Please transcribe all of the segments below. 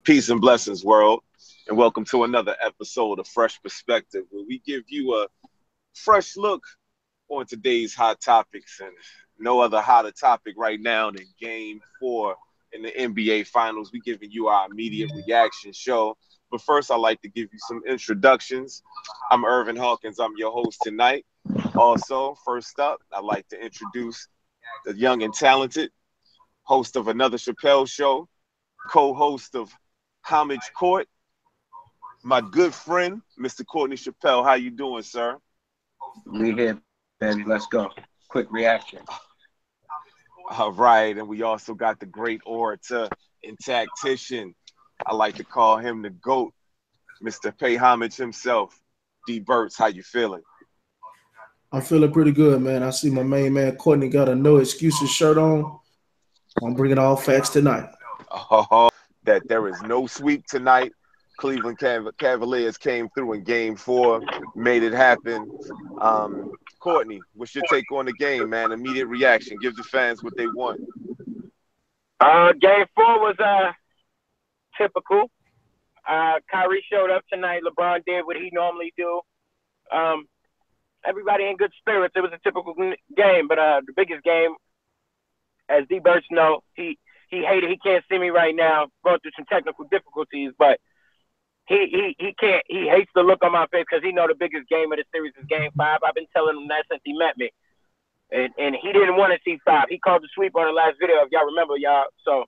Peace and blessings, world, and welcome to another episode of Fresh Perspective, where we give you a fresh look on today's hot topics. And no other hotter topic right now than Game 4 in the NBA Finals. We giving you our immediate reaction show. But first, I'd like to give you some introductions. I'm Irvin Hawkins. I'm your host tonight. Also, first up, I'd like to introduce the young and talented host of Another Chappelle Show, co-host of Homage Court, my good friend, Mr. Courtney Chappelle. How you doing, sir? We here, Ben. Let's go. Quick reaction. All right, and we also got the great orator and tactician. I like to call him the GOAT, Mr. Pay Homage himself, D. Burtz. How you feeling? I'm feeling pretty good, man. I see my main man Courtney got a no excuses shirt on. I'm bringing all facts tonight. Oh, that there is no sweep tonight. Cleveland Cavaliers came through in Game 4, made it happen. Courtney, what's your take on the game, man? Immediate reaction. Give the fans what they want. Game 4 was typical. Kyrie showed up tonight. LeBron did what he normally do. Everybody in good spirits. It was a typical game, but the biggest game, as D. Burtz know, he hated. He can't see me right now, going through some technical difficulties, but he can't. He hates the look on my face because he know the biggest game of the series is Game 5. I've been telling him that since he met me, and he didn't want to see 5. He called the sweep on the last video, if y'all remember, y'all. So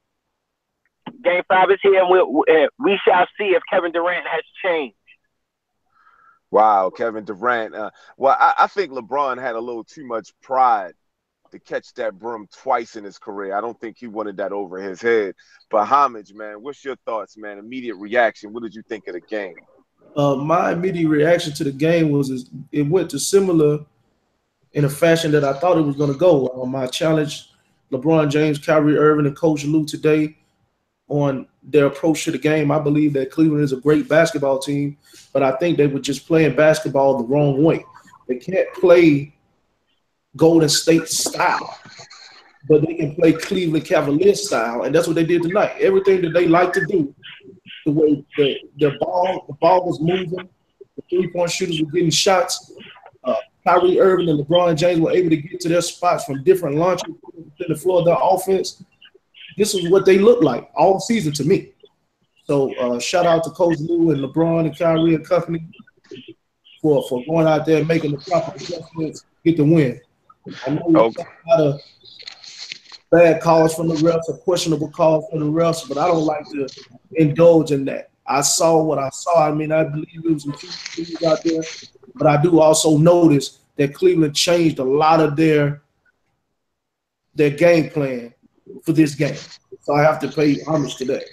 Game 5 is here, and we shall see if Kevin Durant has changed. Wow, Kevin Durant. Well, I think LeBron had a little too much pride to catch that broom twice in his career. I don't think he wanted that over his head. But Homage, man, what's your thoughts, man? Immediate reaction. What did you think of the game? My immediate reaction to the game was it went to similar in a fashion that I thought it was going to go. I challenged LeBron James, Kyrie Irving, and Coach Lue today on their approach to the game. I believe that Cleveland is a great basketball team, but I think they were just playing basketball the wrong way. They can't play Golden State style, but they can play Cleveland Cavaliers style, and that's what they did tonight. Everything that they like to do, the way the ball was moving, the three-point shooters were getting shots. Kyrie Irving and LeBron James were able to get to their spots from different launches in the floor of their offense. This is what they look like all season to me. So shout out to Coach Lue and LeBron and Kyrie and company for going out there and making the proper adjustments, get the win. I know there's a lot of bad calls from the refs or questionable calls from the refs, but I don't like to indulge in that. I saw what I saw. I mean, I believe there was some things out there, but I do also notice that Cleveland changed a lot of their game plan for this game. So I have to pay homage to that.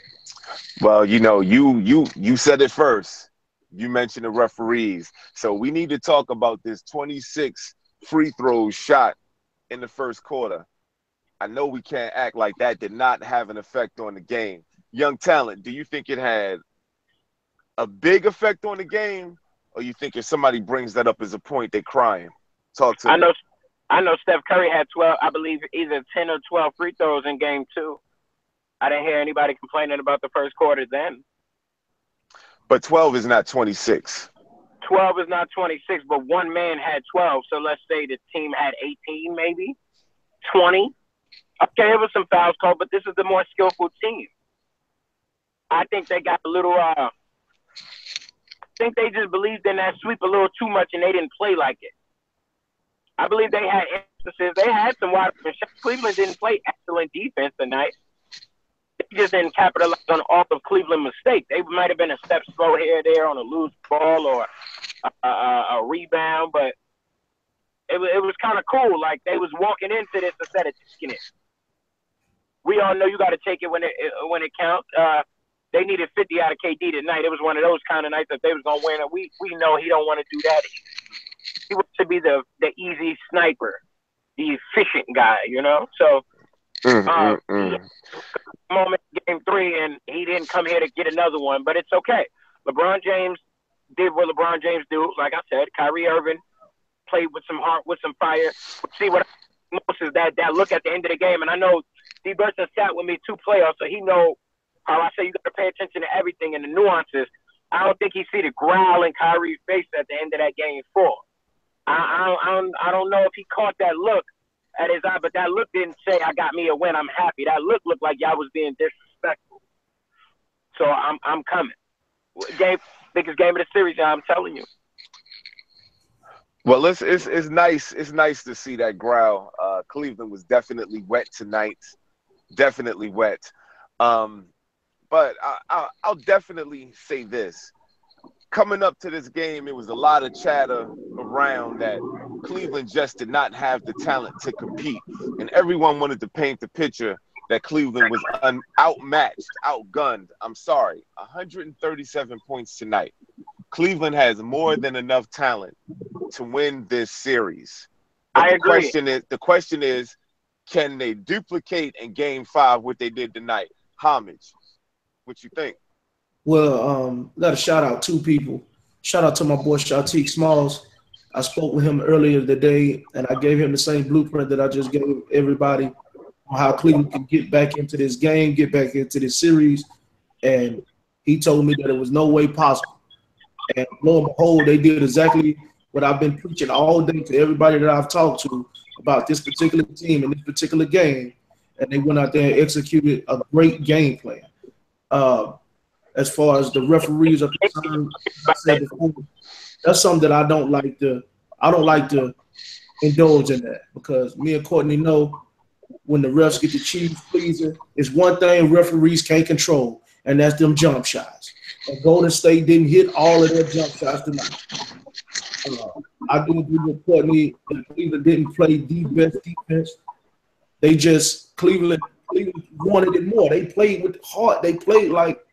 Well, you know, you said it first. You mentioned the referees. So we need to talk about this 26 free throws shot in the first quarter. I know we can't act like that did not have an effect on the game. Young talent, do you think it had a big effect on the game, or you think if somebody brings that up as a point, they're crying? Talk to me. I know Steph Curry had 12, I believe either 10 or 12 free throws in Game 2. I didn't hear anybody complaining about the first quarter then. But 12 is not 26. 12 is not 26, but one man had 12. So let's say the team had 18, maybe 20. Okay, it was some fouls called, but this is the more skillful team. I think they got a little. I think they just believed in that sweep a little too much, and they didn't play like it. I believe they had instances. They had some wide open shots. Cleveland didn't play excellent defense tonight. They just didn't capitalize on all of Cleveland's mistakes. They might have been a step slow here or there on a loose ball or a rebound, but it was kind of cool. Like they was walking into this instead of taking it. We all know you got to take it when it counts. They needed 50 out of KD tonight. It was one of those kind of nights that they was gonna win. And we know he don't want to do that. He wants to be the easy sniper, the efficient guy, you know. So moment Game 3, and he didn't come here to get another one, but it's okay. LeBron James did what LeBron James do. Like I said, Kyrie Irving played with some heart, with some fire. See what I most is that look at the end of the game, and I know D. Burton sat with me 2 playoffs, so he know how I say you got to pay attention to nuances. I don't think he see the growl in Kyrie's face at the end of that game 4. I don't know if he caught that look at his eye, but that look didn't say, I got me a win, I'm happy. That look looked like y'all was being disrespectful. So I'm coming. Biggest game of the series, I'm telling you. Well, it's nice. It's nice to see that growl. Cleveland was definitely wet tonight. Definitely wet. But I'll definitely say this. Coming up to this game, it was a lot of chatter around that Cleveland just did not have the talent to compete. And everyone wanted to paint the picture that Cleveland was outmatched, outgunned. I'm sorry, 137 points tonight. Cleveland has more than enough talent to win this series. But I agree. The question is, can they duplicate in Game 5 what they did tonight? Homage, what you think? Well, got to shout out two people. Shout out to my boy Shatique Smalls. I spoke with him earlier today, and I gave him the same blueprint that I just gave everybody on how Cleveland can get back into this game, get back into this series. And he told me that it was no way possible. And lo and behold, they did exactly what I've been preaching all day to everybody that I've talked to about this particular team and this particular game. And they went out there and executed a great game plan. As far as the referees are concerned, I said before, that's something that I don't like to indulge in that, because me and Courtney know when the refs get the cheese pleaser, it's one thing referees can't control, and that's them jump shots. And Golden State didn't hit all of their jump shots tonight. I do agree with Courtney that Cleveland didn't play the best defense. They just Cleveland wanted it more. They played with heart. They played like,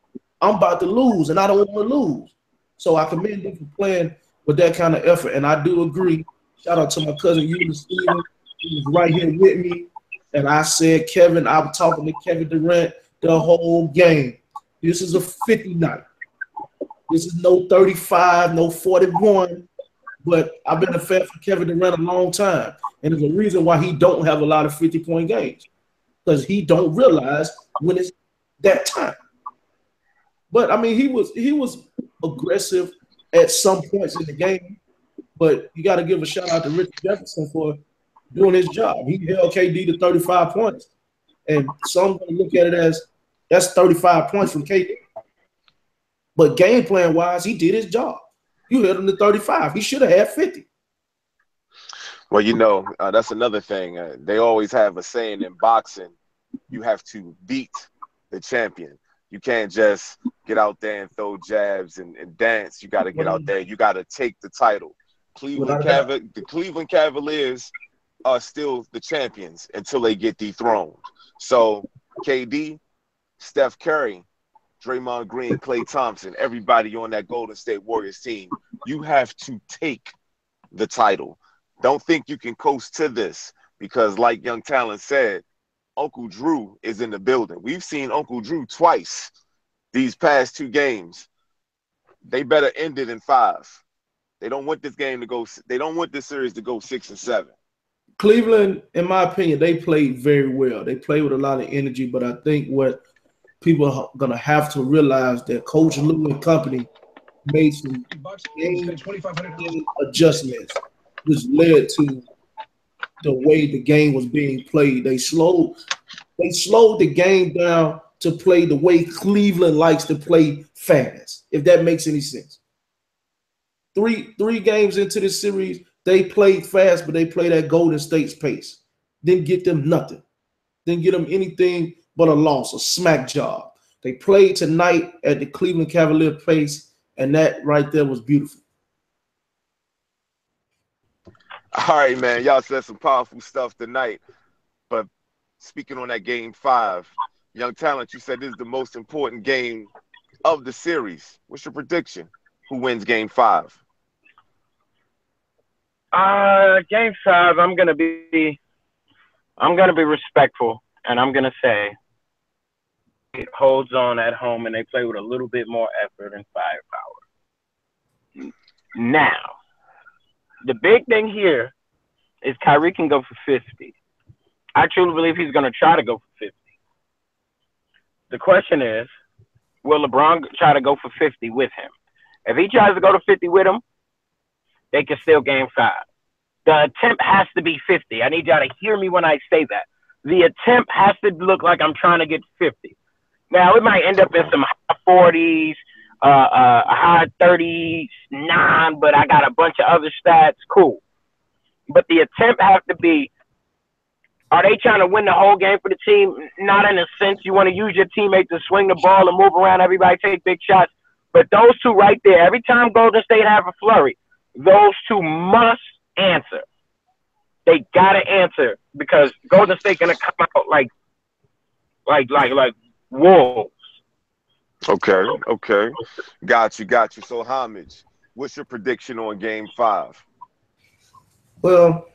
I'm about to lose, and I don't want to lose. So I commend them for playing with that kind of effort. And I do agree. Shout out to my cousin Eunice Steven. He was right here with me. And I said, Kevin, I was talking to Kevin Durant the whole game. This is a 50 night. This is no 35, no 41. But I've been a fan for Kevin Durant a long time. And there's a reason why he don't have a lot of 50-point games. Because he don't realize when it's that time. But I mean, he was aggressive at some points in the game. But you got to give a shout out to Richard Jefferson for doing his job. He held KD to 35 points, and some going to look at it as that's 35 points from KD. But game plan wise, he did his job. You held him to 35. He should have had 50. Well, you know, that's another thing. They always have a saying in boxing: you have to beat the champion. You can't just get out there and throw jabs and dance. You got to get out there. You got to take the title. The Cleveland Cavaliers are still the champions until they get dethroned. So KD, Steph Curry, Draymond Green, Klay Thompson, everybody on that Golden State Warriors team, you have to take the title. Don't think you can coast to this, because like Young Talent said, Uncle Drew is in the building. We've seen Uncle Drew twice these past 2 games. They better end it in 5. They don't want this game to go. They don't want this series to go 6 and 7. Cleveland, in my opinion, they played very well. They played with a lot of energy, but I think what people are going to have to realize that Coach Lou and company made some game adjustments, which led to the way the game was being played. They slowed the game down to play the way Cleveland likes to play fast, if that makes any sense. Three games into this series, they played fast, but they played at Golden State's pace. Didn't get them nothing. Didn't get them anything but a loss, a smack job. They played tonight at the Cleveland Cavalier pace, and that right there was beautiful. All right, man. Y'all said some powerful stuff tonight. But speaking on that Game 5, Young Talent, you said this is the most important game of the series. What's your prediction? Who wins Game 5? Game 5, I'm gonna be respectful, and I'm gonna say it holds on at home, and they play with a little bit more effort and firepower. Now, the big thing here is Kyrie can go for 50. I truly believe he's gonna try to go for 50. The question is, will LeBron try to go for 50 with him? If he tries to go to 50 with him, they can steal game 5. The attempt has to be 50. I need y'all to hear me when I say that. The attempt has to look like I'm trying to get 50. Now, it might end up in some high 40s, high 39, but I got a bunch of other stats. Cool. But the attempt has to be, are they trying to win the whole game for the team? Not in a sense. You want to use your teammate to swing the ball and move around, everybody take big shots. But those two right there, every time Golden State have a flurry, those two must answer. They gotta answer because Golden State gonna come out like wolves. Okay. Got you. So, Homage, what's your prediction on Game 5? Well,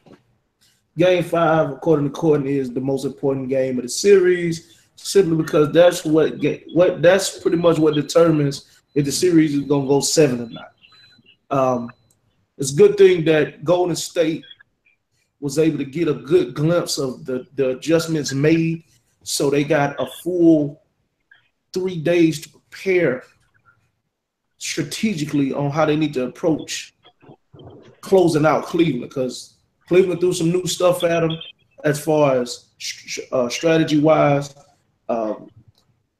Game 5, according to Courtney, is the most important game of the series, simply because that's that's pretty much what determines if the series is gonna go 7 or not. It's a good thing that Golden State was able to get a good glimpse of the adjustments made, so they got a full 3 days to prepare strategically on how they need to approach closing out Cleveland, because Cleveland threw some new stuff at them as far as strategy-wise.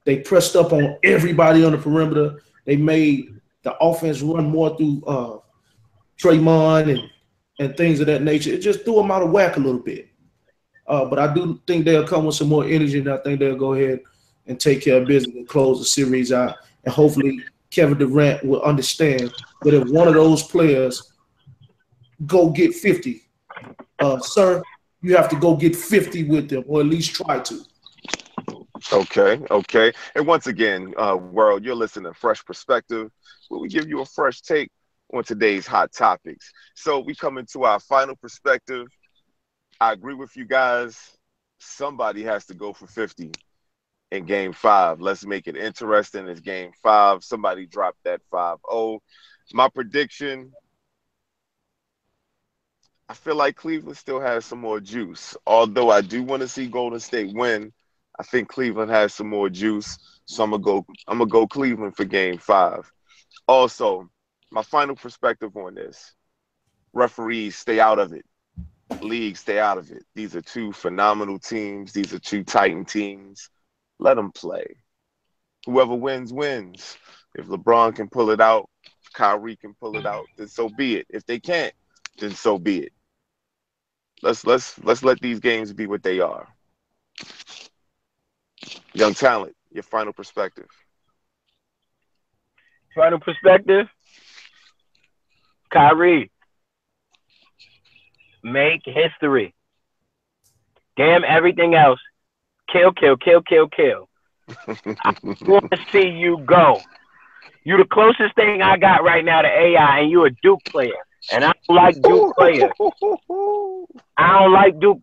They pressed up on everybody on the perimeter. They made the offense run more through Draymond and things of that nature. It just threw them out of whack a little bit. But I do think they'll come with some more energy, and I think they'll go ahead and take care of business and close the series out. And hopefully Kevin Durant will understand that if one of those players go get 50, sir, you have to go get 50 with them, or at least try to. Okay. And once again, world, you're listening to Fresh Perspective, where we give you a fresh take on today's hot topics. So we come into our final perspective. I agree with you guys. Somebody has to go for 50 in Game 5. Let's make it interesting. It's Game 5. Somebody dropped that 5-0. My prediction, I feel like Cleveland still has some more juice. Although I do want to see Golden State win, I think Cleveland has some more juice. So I'm gonna go Cleveland for Game 5. Also, my final perspective on this: referees, stay out of it. League, stay out of it. These are two phenomenal teams. These are two Titan teams. Let them play. Whoever wins, wins. If LeBron can pull it out, if Kyrie can pull it out, then so be it. If they can't, then so be it. Let's let these games be what they are. Young talent, your final perspective. Final perspective, Kyrie, make history. Damn everything else. Kill. I want to see you go. You the closest thing I got right now to AI, and you a Duke player. And I don't like Duke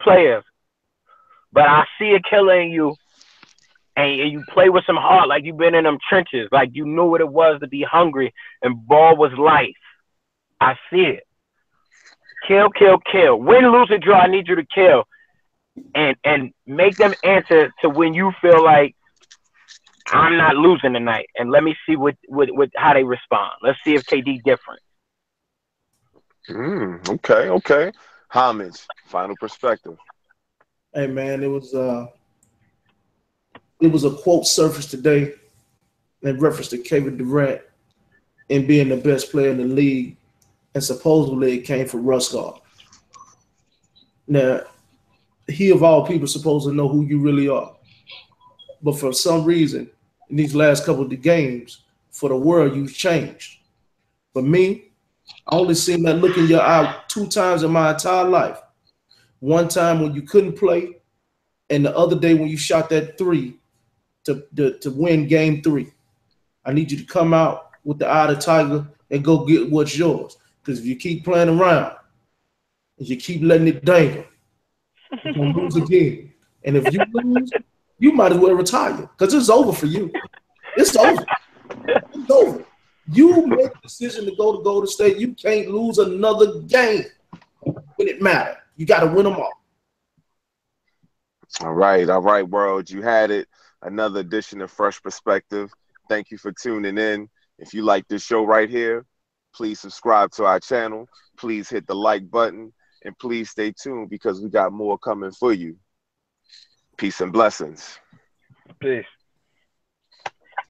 players. But I see a killer in you, and you play with some heart like you've been in them trenches, like you knew what it was to be hungry, and ball was life. I see it. Kill. Win, lose, or draw, I need you to kill. And make them answer to when you feel like I'm not losing tonight. And let me see what how they respond. Let's see if KD different. Okay. Homage, final perspective. Hey man, it was a quote surfaced today in reference to Kevin Durant and being the best player in the league, and supposedly it came from Russ Gall. Now, he of all people is supposed to know who you really are, but for some reason, in these last couple of the games, for the world, you've changed. For me, I only seen that look in your eye 2 times in my entire life. One time when you couldn't play, and the other day when you shot that 3 to win Game 3. I need you to come out with the eye of the tiger and go get what's yours. Because if you keep playing around, if you keep letting it dangle, you're going to lose again. And if you lose, you might as well retire because it's over for you. It's over. It's over. You make a decision to go to Golden State. You can't lose another game when it matters. You got to win them all. All right, world. You had it. Another edition of Fresh Perspective. Thank you for tuning in. If you like this show right here, please subscribe to our channel. Please hit the like button and please stay tuned because we got more coming for you. Peace and blessings. Peace.